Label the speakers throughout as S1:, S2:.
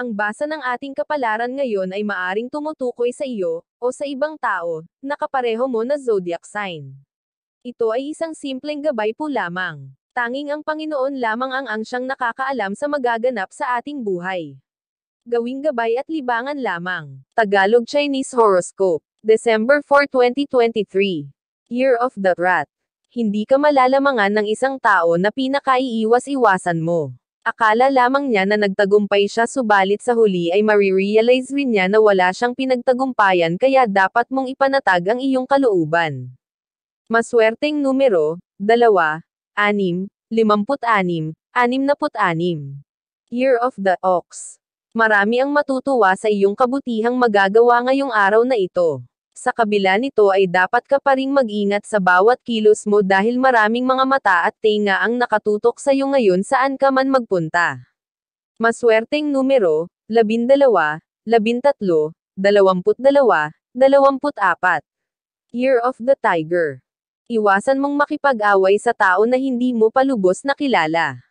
S1: Ang basa ng ating kapalaran ngayon ay maaring tumutukoy sa iyo, o sa ibang tao, na kapareho mo na zodiac sign. Ito ay isang simpleng gabay po lamang. Tanging ang Panginoon lamang ang siyang nakakaalam sa magaganap sa ating buhay. Gawing gabay at libangan lamang. Tagalog Chinese Horoscope. December 4, 2023. Year of the Rat. Hindi ka malalamangan ng isang tao na pinakaiiwas-iwasan mo. Akala lamang niya na nagtagumpay siya subalit sa huli ay marirealize rin niya na wala siyang pinagtagumpayan kaya dapat mong ipanatag ang iyong kalooban. Maswerteng numero, 2, 6, 56, 66. Year of the Ox. Marami ang matutuwa sa iyong kabutihang magagawa ngayong araw na ito. Sa kabila nito ay dapat ka pa ring mag-ingat sa bawat kilos mo dahil maraming mga mata at tenga ang nakatutok sa iyo ngayon saan ka man magpunta. Maswerteng numero, 12, 13, 22, 24. Year of the Tiger. Iwasan mong makipag-away sa tao na hindi mo pa lubos na kilala.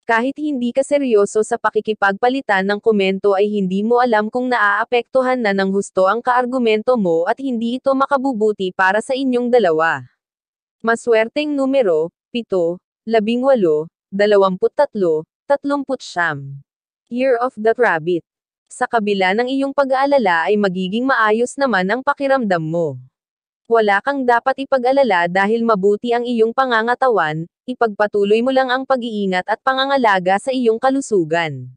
S1: Kahit hindi ka seryoso sa pakikipagpalitan ng komento ay hindi mo alam kung naaapektuhan na ng husto ang kaargumento mo at hindi ito makabubuti para sa inyong dalawa. Maswerteng numero, 7, 18, 23, 30. Year of the Rabbit. Sa kabila ng iyong pag-aalala ay magiging maayos naman ang pakiramdam mo. Wala kang dapat ipag-alala dahil mabuti ang iyong pangangatawan, ipagpatuloy mo lang ang pag-iingat at pangangalaga sa iyong kalusugan.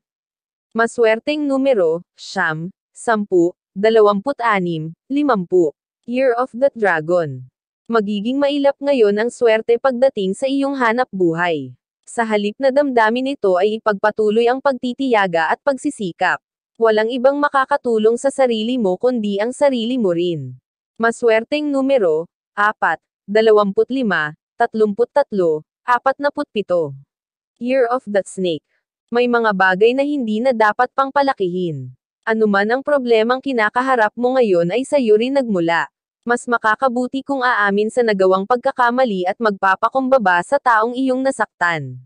S1: Maswerteng numero, 9, 10, 26, 50. Year of the Dragon. Magiging mailap ngayon ang swerte pagdating sa iyong hanap buhay. Sa halip na damdamin ito ay ipagpatuloy ang pagtitiyaga at pagsisikap. Walang ibang makakatulong sa sarili mo kundi ang sarili mo rin. Maswerteng numero, 4, 25, 33, 47. Year of the Snake. May mga bagay na hindi na dapat pang palakihin. Anuman ang problemang kinakaharap mo ngayon ay sa iyo rin nagmula. Mas makakabuti kung aamin sa nagawang pagkakamali at magpapakumbaba sa taong iyong nasaktan.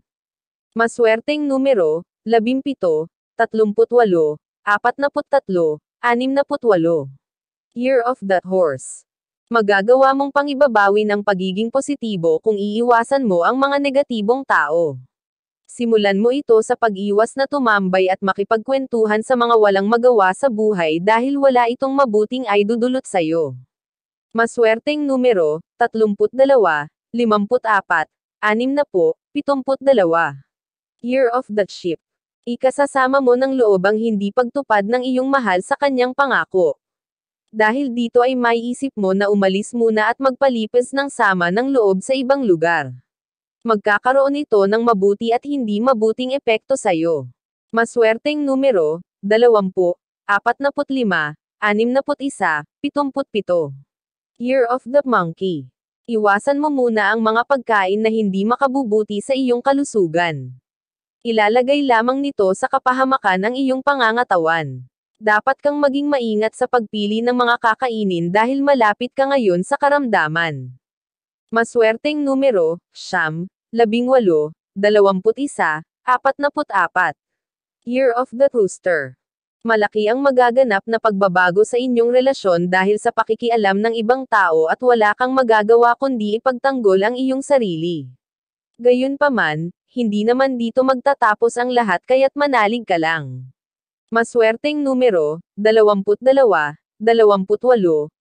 S1: Maswerteng numero, 17, 38, 43, 68. Year of the Horse. Magagawa mong pangibabawi ng pagiging positibo kung iiwasan mo ang mga negatibong tao. Simulan mo ito sa pag-iwas na tumambay at makipagkwentuhan sa mga walang magawa sa buhay dahil wala itong mabuting ay dudulot sa'yo. Maswerteng numero, 32, 54, 60, 72. Year of the Sheep. Ikasasama mo ng loob ang hindi pagtupad ng iyong mahal sa kanyang pangako. Dahil dito ay maiisip mo na umalis muna at magpalipas ng sama ng loob sa ibang lugar. Magkakaroon ito ng mabuti at hindi mabuting epekto sa'yo. Maswerteng numero, 20, 45, 61, 77. Year of the Monkey. Iwasan mo muna ang mga pagkain na hindi makabubuti sa iyong kalusugan. Ilalagay lamang nito sa kapahamakan ang iyong pangangatawan. Dapat kang maging maingat sa pagpili ng mga kakainin dahil malapit ka ngayon sa karamdaman. Maswerteng numero, 9, 18, 21, 44. Year of the Rooster. Malaki ang magaganap na pagbabago sa inyong relasyon dahil sa pakikialam ng ibang tao at wala kang magagawa kundi ipagtanggol ang iyong sarili. Gayunpaman, hindi naman dito magtatapos ang lahat kaya't manalig ka lang. Maswerteng numero, 22, 28, 53,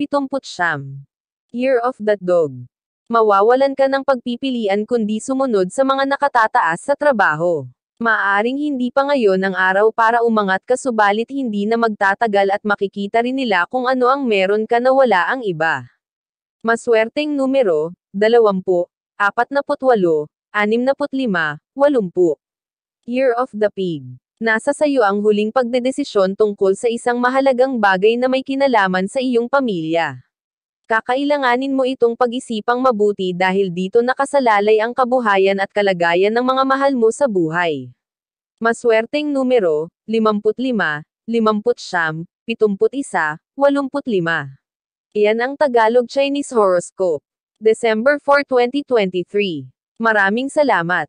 S1: 70. Year of the Dog. Mawawalan ka ng pagpipilian kundi sumunod sa mga nakatataas sa trabaho. Maaring hindi pa ngayon ang araw para umangat ka subalit hindi na magtatagal at makikita rin nila kung ano ang meron ka na wala ang iba. Maswerteng numero, 20, 48, 65, 80. Year of the Pig. Nasa sayo ang huling pagdedesisyon tungkol sa isang mahalagang bagay na may kinalaman sa iyong pamilya. Kakailanganin mo itong pag-isipang mabuti dahil dito nakasalalay ang kabuhayan at kalagayan ng mga mahal mo sa buhay. Maswerteng numero, 55, 59, 71, 85. Iyan ang Tagalog Chinese Horoscope. December 4, 2023. Maraming salamat.